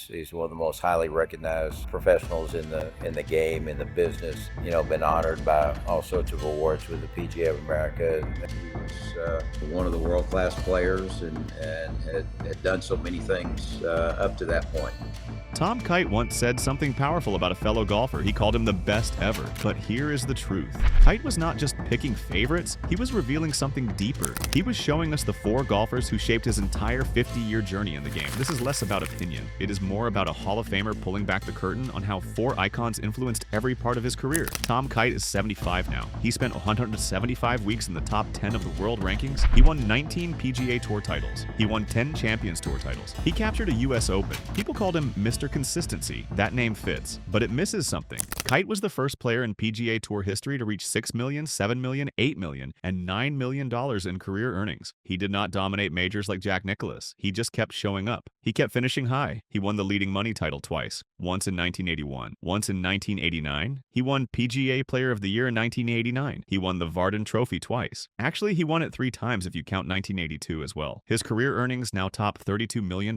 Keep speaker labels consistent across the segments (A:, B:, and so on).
A: He's one of the most highly recognized professionals in the game, in the business. You know, been honored by all sorts of awards with the PGA of America. And he was one of the world-class players and had done so many things up to that point.
B: Tom Kite once said something powerful about a fellow golfer. He called him the best ever. But here is the truth. Kite was not just picking favorites, he was revealing something deeper. He was showing us the 4 golfers who shaped his entire 50-year journey in the game. This is less about opinion. It is more about a Hall of Famer pulling back the curtain on how 4 icons influenced every part of his career. Tom Kite is 75 now. He spent 175 weeks in the top 10 of the world rankings. He won 19 PGA Tour titles. He won 10 Champions Tour titles. He captured a US Open. People called him Mr. Consistency. That name fits, but it misses something. Kite was the first player in PGA Tour history to reach $6 million, $7 million, $8 million, and $9 million in career earnings. He did not dominate majors like Jack Nicklaus. He just kept showing up. He kept finishing high. He won the leading money title twice, once in 1981, once in 1989. He won PGA Player of the Year in 1989. He won the Vardon Trophy twice. Actually, he won it 3 times if you count 1982 as well. His career earnings now top $32 million.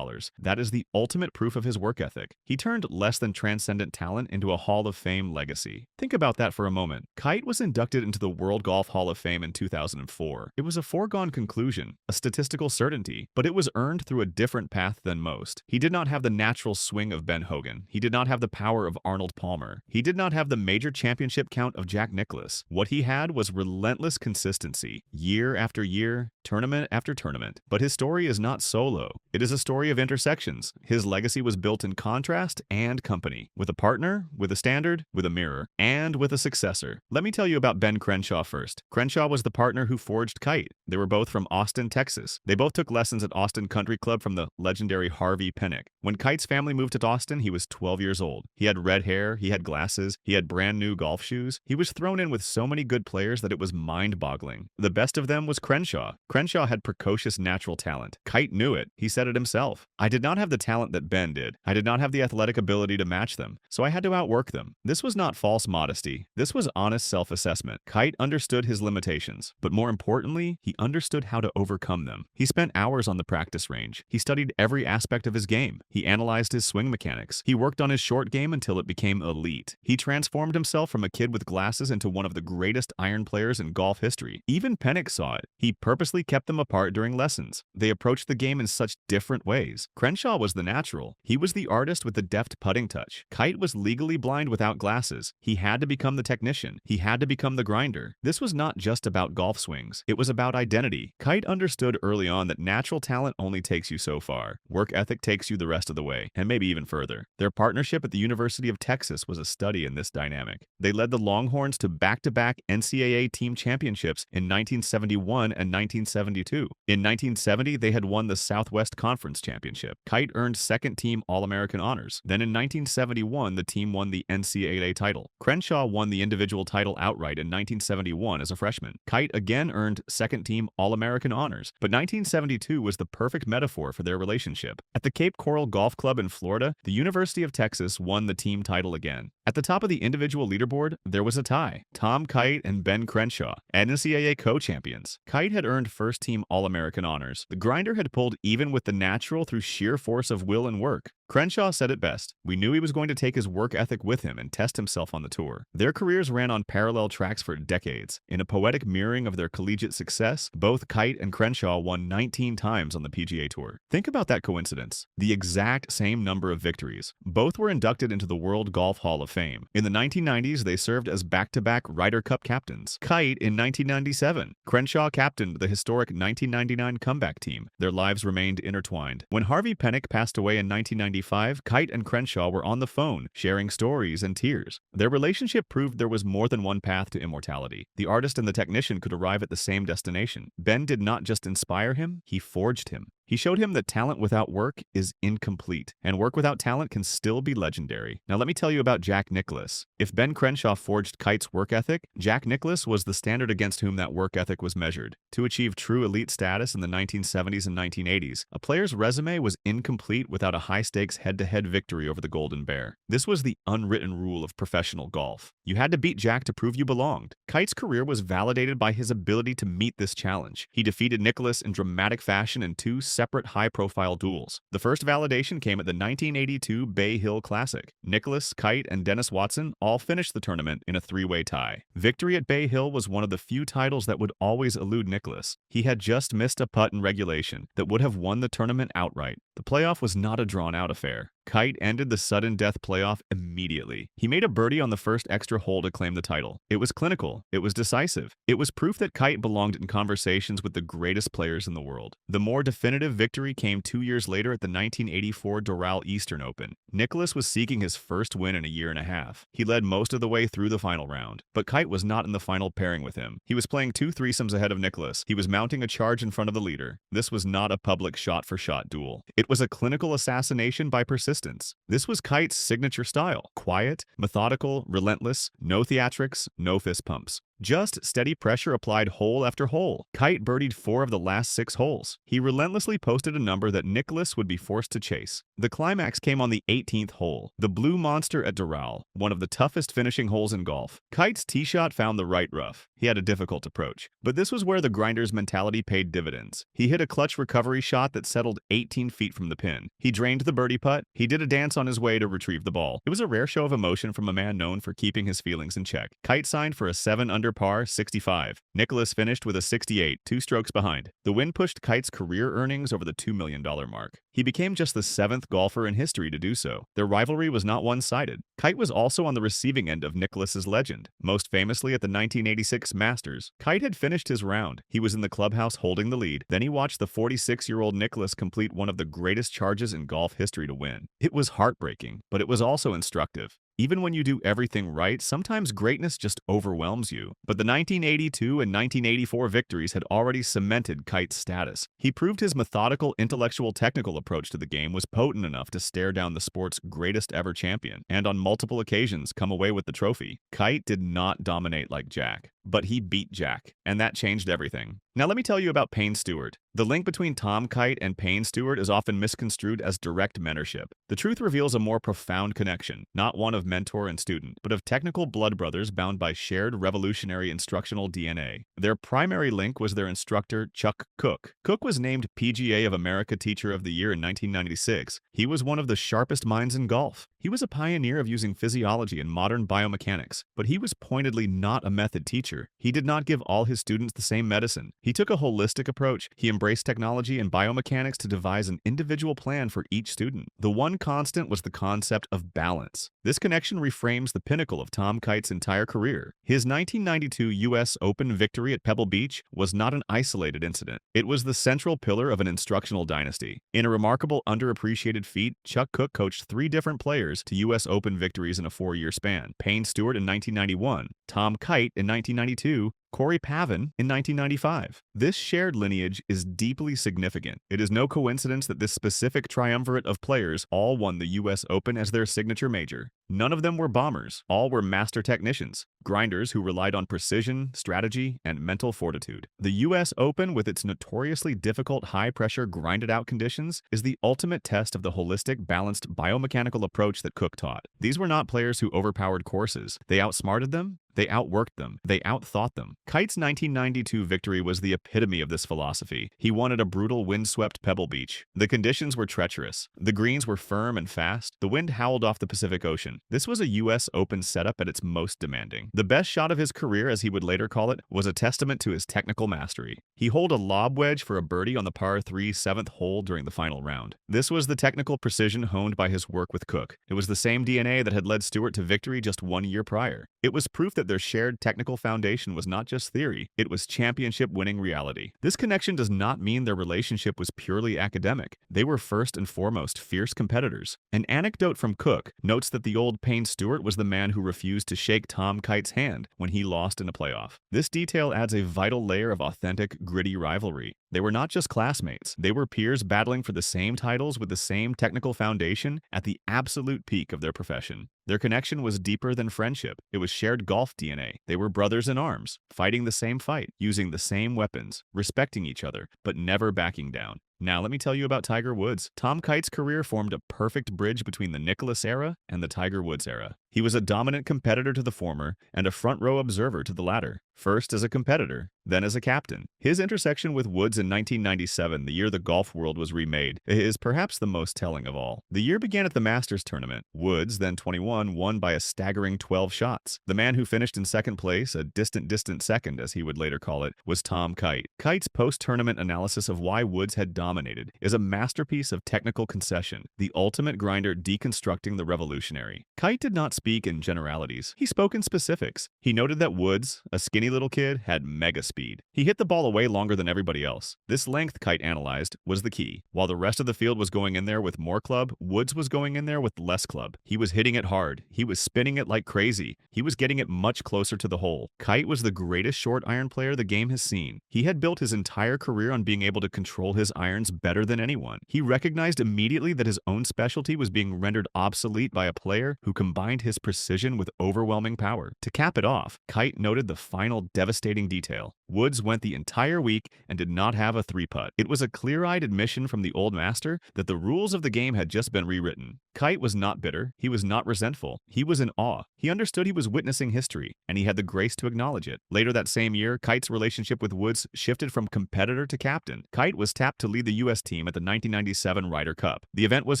B: That is the ultimate proof of his work ethic. He turned less-than-transcendent talent into a Hall of Fame legacy. Think about that for a moment. Kite was inducted into the World Golf Hall of Fame in 2004. It was a foregone conclusion, a statistical certainty, but it was earned through a different path than most. He did not have the natural swing of Ben Hogan. He did not have the power of Arnold Palmer. He did not have the major championship count of Jack Nicklaus. What he had was relentless consistency, year after year, tournament after tournament. But his story is not solo. It is a story of intersections. His legacy was built in contrast and company, with a partner, with a standard, with a mirror, and with a successor. Let me tell you about Ben Crenshaw first. Crenshaw was the partner who forged Kite. They were both from Austin, Texas. They both took lessons at Austin Country Club from the legendary Harvey Penick. When Kite's family moved to Austin, he was 12 years old. He had red hair, he had glasses, he had brand new golf shoes. He was thrown in with so many good players that it was mind-boggling. The best of them was Crenshaw. Crenshaw had precocious natural talent. Kite knew it. He said it himself. I did not have the talent that Ben did. I did not have the athletic ability to match them, so I had to outwork them. This was not false modesty. This was honest self-assessment. Kite understood his limitations, but more importantly, he understood how to overcome them. He spent hours on the practice range. He studied every aspect of his game. He analyzed his swing mechanics. He worked on his short game until it became elite. He transformed himself from a kid with glasses into one of the greatest iron players in golf history. Even Penick saw it. He purposely kept them apart during lessons. They approached the game in such different ways. Crenshaw was the natural. He was the artist with the deft putting touch. Kite was legally blind without glasses. He had to become the technician. He had to become the grinder. This was not just about golf swings. It was about identity. Kite understood early on that natural talent only takes you so far. Work ethic takes you the rest of the way, and maybe even further. Their partnership at the University of Texas was a study in this dynamic. They led the Longhorns to back-to-back NCAA team championships in 1971 and 1972. In 1970, they had won the Southwest Conference Championship. Kite earned second-team All-American honors. Then in 1971, the team won the NCAA title. Crenshaw won the individual title outright in 1971 as a freshman. Kite again earned second-team All-American honors, but 1972 was the perfect metaphor for their relationship. At the Cape Coral Golf Club in Florida, the University of Texas won the team title again. At the top of the individual leaderboard, there was a tie. Tom Kite and Ben Crenshaw, NCAA co-champions. Kite had earned first-team All-American honors. The grinder had pulled even with the natural through sheer force of will and work. Crenshaw said it best. We knew he was going to take his work ethic with him and test himself on the tour. Their careers ran on parallel tracks for decades. In a poetic mirroring of their collegiate success, both Kite and Crenshaw won 19 times on the PGA Tour. Think about that coincidence. The exact same number of victories. Both were inducted into the World Golf Hall of Fame. In the 1990s, they served as back-to-back Ryder Cup captains. Kite in 1997. Crenshaw captained the historic 1999 comeback team. Their lives remained intertwined. When Harvey Penick passed away in 1995, Kite and Crenshaw were on the phone, sharing stories and tears. Their relationship proved there was more than one path to immortality. The artist and the technician could arrive at the same destination. Ben did not just inspire him, he forged him. He showed him that talent without work is incomplete, and work without talent can still be legendary. Now let me tell you about Jack Nicklaus. If Ben Crenshaw forged Kite's work ethic, Jack Nicklaus was the standard against whom that work ethic was measured. To achieve true elite status in the 1970s and 1980s, a player's resume was incomplete without a high-stakes head-to-head victory over the Golden Bear. This was the unwritten rule of professional golf. You had to beat Jack to prove you belonged. Kite's career was validated by his ability to meet this challenge. He defeated Nicklaus in dramatic fashion in 2 separate high-profile duels. The first validation came at the 1982 Bay Hill Classic. Nicklaus, Kite, and Dennis Watson all finished the tournament in a three-way tie. Victory at Bay Hill was one of the few titles that would always elude Nicklaus. He had just missed a putt in regulation that would have won the tournament outright. The playoff was not a drawn-out affair. Kite ended the sudden death playoff immediately. He made a birdie on the first extra hole to claim the title. It was clinical. It was decisive. It was proof that Kite belonged in conversations with the greatest players in the world. The more definitive victory came 2 years later at the 1984 Doral Eastern Open. Nicklaus was seeking his first win in a year and a half. He led most of the way through the final round, but Kite was not in the final pairing with him. He was playing 2 threesomes ahead of Nicklaus. He was mounting a charge in front of the leader. This was not a public shot-for-shot duel. It was a clinical assassination by persistence. This was Kite's signature style. Quiet, methodical, relentless, no theatrics, no fist pumps. Just steady pressure applied hole after hole. Kite birdied 4 of the last 6 holes. He relentlessly posted a number that Nicklaus would be forced to chase. The climax came on the 18th hole, the Blue Monster at Doral, one of the toughest finishing holes in golf. Kite's tee shot found the right rough. He had a difficult approach, but this was where the grinder's mentality paid dividends. He hit a clutch recovery shot that settled 18 feet from the pin. He drained the birdie putt. He did a dance on his way to retrieve the ball. It was a rare show of emotion from a man known for keeping his feelings in check. Kite signed for a 7 under par 65. Nicklaus finished with a 68, 2 strokes behind. The win pushed Kite's career earnings over the $2 million mark. He became just the 7th golfer in history to do so. Their rivalry was not one-sided. Kite was also on the receiving end of Nicklaus's legend. Most famously at the 1986 Masters, Kite had finished his round. He was in the clubhouse holding the lead. Then he watched the 46-year-old Nicklaus complete one of the greatest charges in golf history to win. It was heartbreaking, but it was also instructive. Even when you do everything right, sometimes greatness just overwhelms you. But the 1982 and 1984 victories had already cemented Kite's status. He proved his methodical, intellectual, technical approach to the game was potent enough to stare down the sport's greatest ever champion, and on multiple occasions come away with the trophy. Kite did not dominate like Jack, but he beat Jack, and that changed everything. Now let me tell you about Payne Stewart. The link between Tom Kite and Payne Stewart is often misconstrued as direct mentorship. The truth reveals a more profound connection, not one of mentor and student, but of technical blood brothers bound by shared revolutionary instructional DNA. Their primary link was their instructor, Chuck Cook. Cook was named PGA of America Teacher of the Year in 1996. He was one of the sharpest minds in golf. He was a pioneer of using physiology and modern biomechanics, but he was pointedly not a method teacher. He did not give all his students the same medicine. He took a holistic approach. He embraced technology and biomechanics to devise an individual plan for each student. The one constant was the concept of balance. This connection reframes the pinnacle of Tom Kite's entire career. His 1992 U.S. Open victory at Pebble Beach was not an isolated incident. It was the central pillar of an instructional dynasty. In a remarkable underappreciated feat, Chuck Cook coached 3 different players to U.S. Open victories in a 4-year span. Payne Stewart in 1991, Tom Kite in 1992, Corey Pavin in 1995. This shared lineage is deeply significant. It is no coincidence that this specific triumvirate of players all won the U.S. Open as their signature major. None of them were bombers. All were master technicians, grinders who relied on precision, strategy, and mental fortitude. The U.S. Open, with its notoriously difficult high-pressure grinded-out conditions, is the ultimate test of the holistic, balanced biomechanical approach that Cook taught. These were not players who overpowered courses. They outsmarted them. They outworked them. They outthought them. Kite's 1992 victory was the epitome of this philosophy. He won at a brutal wind-swept Pebble Beach. The conditions were treacherous. The greens were firm and fast. The wind howled off the Pacific Ocean. This was a U.S. Open setup at its most demanding. The best shot of his career, as he would later call it, was a testament to his technical mastery. He holed a lob wedge for a birdie on the par 3 7th hole during the final round. This was the technical precision honed by his work with Cook. It was the same DNA that had led Stewart to victory just 1 year prior. It was proof that their shared technical foundation was not just theory, it was championship-winning reality. This connection does not mean their relationship was purely academic. They were first and foremost fierce competitors. An anecdote from Cook notes that the old Payne Stewart was the man who refused to shake Tom Kite's hand when he lost in a playoff. This detail adds a vital layer of authentic, gritty rivalry. They were not just classmates. They were peers battling for the same titles with the same technical foundation at the absolute peak of their profession. Their connection was deeper than friendship. It was shared golf DNA. They were brothers in arms, fighting the same fight, using the same weapons, respecting each other, but never backing down. Now let me tell you about Tiger Woods. Tom Kite's career formed a perfect bridge between the Nicklaus era and the Tiger Woods era. He was a dominant competitor to the former and a front-row observer to the latter, first as a competitor, then as a captain. His intersection with Woods in 1997, the year the golf world was remade, is perhaps the most telling of all. The year began at the Masters tournament. Woods, then 21, won by a staggering 12 shots. The man who finished in second place, a distant second as he would later call it, was Tom Kite. Kite's post-tournament analysis of why Woods had dominated is a masterpiece of technical concession, the ultimate grinder deconstructing the revolutionary. Kite did not speak in generalities. He spoke in specifics. He noted that Woods, a skinny little kid, had mega speed. He hit the ball away longer than everybody else. This length, Kite analyzed, was the key. While the rest of the field was going in there with more club, Woods was going in there with less club. He was hitting it hard. He was spinning it like crazy. He was getting it much closer to the hole. Kite was the greatest short iron player the game has seen. He had built his entire career on being able to control his irons better than anyone. He recognized immediately that his own specialty was being rendered obsolete by a player who combined his precision with overwhelming power. To cap it off, Kite noted the final devastating detail. Woods went the entire week and did not have a three-putt. It was a clear-eyed admission from the old master that the rules of the game had just been rewritten. Kite was not bitter. He was not resentful. He was in awe. He understood he was witnessing history, and he had the grace to acknowledge it. Later that same year, Kite's relationship with Woods shifted from competitor to captain. Kite was tapped to lead the U.S. team at the 1997 Ryder Cup. The event was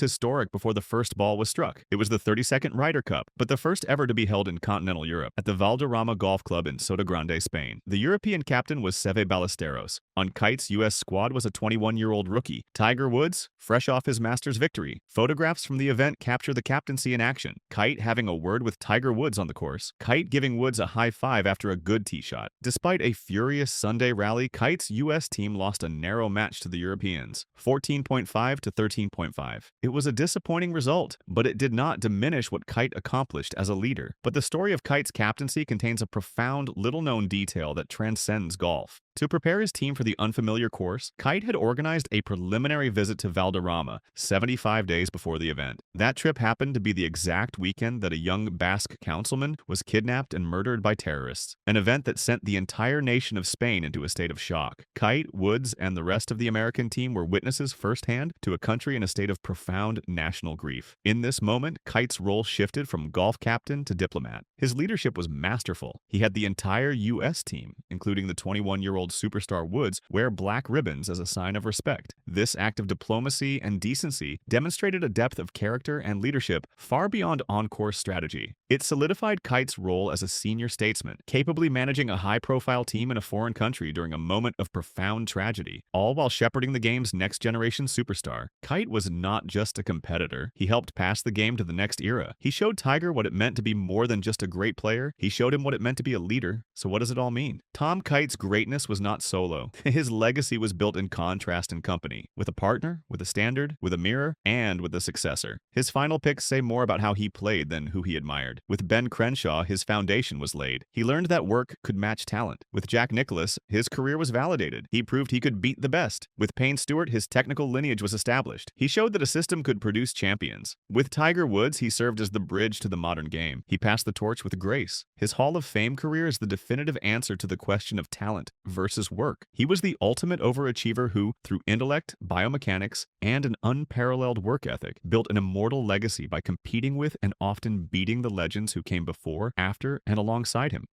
B: historic before the first ball was struck. It was the 32nd Ryder Cup, but the first ever to be held in continental Europe at the Valderrama Golf Club in Sotogrande, Spain. The European captain was Seve Ballesteros. On Kite's U.S. squad was a 21-year-old rookie, Tiger Woods, fresh off his Masters victory. Photographs from the event capture the captaincy in action. Kite having a word with Tiger Woods on the course. Kite giving Woods a high five after a good tee shot. Despite a furious Sunday rally, Kite's U.S. team lost a narrow match to the Europeans, 14.5 to 13.5. It was a disappointing result, but it did not diminish what Kite accomplished as a leader. But the story of Kite's captaincy contains a profound, little-known detail that transcends golf. To prepare his team for the unfamiliar course, Kite had organized a preliminary visit to Valderrama 75 days before the event. That trip happened to be the exact weekend that a young Basque councilman was kidnapped and murdered by terrorists, an event that sent the entire nation of Spain into a state of shock. Kite, Woods, and the rest of the American team were witnesses firsthand to a country in a state of profound national grief. In this moment, Kite's role shifted from golf captain to diplomat. His leadership was masterful. He had the entire U.S. team, including the 21-year-old superstar Woods, wear black ribbons as a sign of respect. This act of diplomacy and decency demonstrated a depth of character and leadership far beyond on-course strategy. It solidified Kite's role as a senior statesman, capably managing a high-profile team in a foreign country during a moment of profound tragedy, all while shepherding the game's next-generation superstar. Kite was not just a competitor. He helped pass the game to the next era. He showed Tiger what it meant to be more than just a great player. He showed him what it meant to be a leader. So what does it all mean? Tom Kite's greatness was not solo. His legacy was built in contrast and company, with a partner, with a standard, with a mirror, and with a successor. His final picks say more about how he played than who he admired. With Ben Crenshaw, his foundation was laid. He learned that work could match talent. With Jack Nicklaus, his career was validated. He proved he could beat the best. With Payne Stewart, his technical lineage was established. He showed that a system could produce champions. With Tiger Woods, he served as the bridge to the modern game. He passed the torch with grace. His Hall of Fame career is the definitive answer to the question of talent versus work. He was the ultimate overachiever who, through intellect, biomechanics, and an unparalleled work ethic, built an immortal legacy by competing with and often beating the legends who came before, after, and alongside him.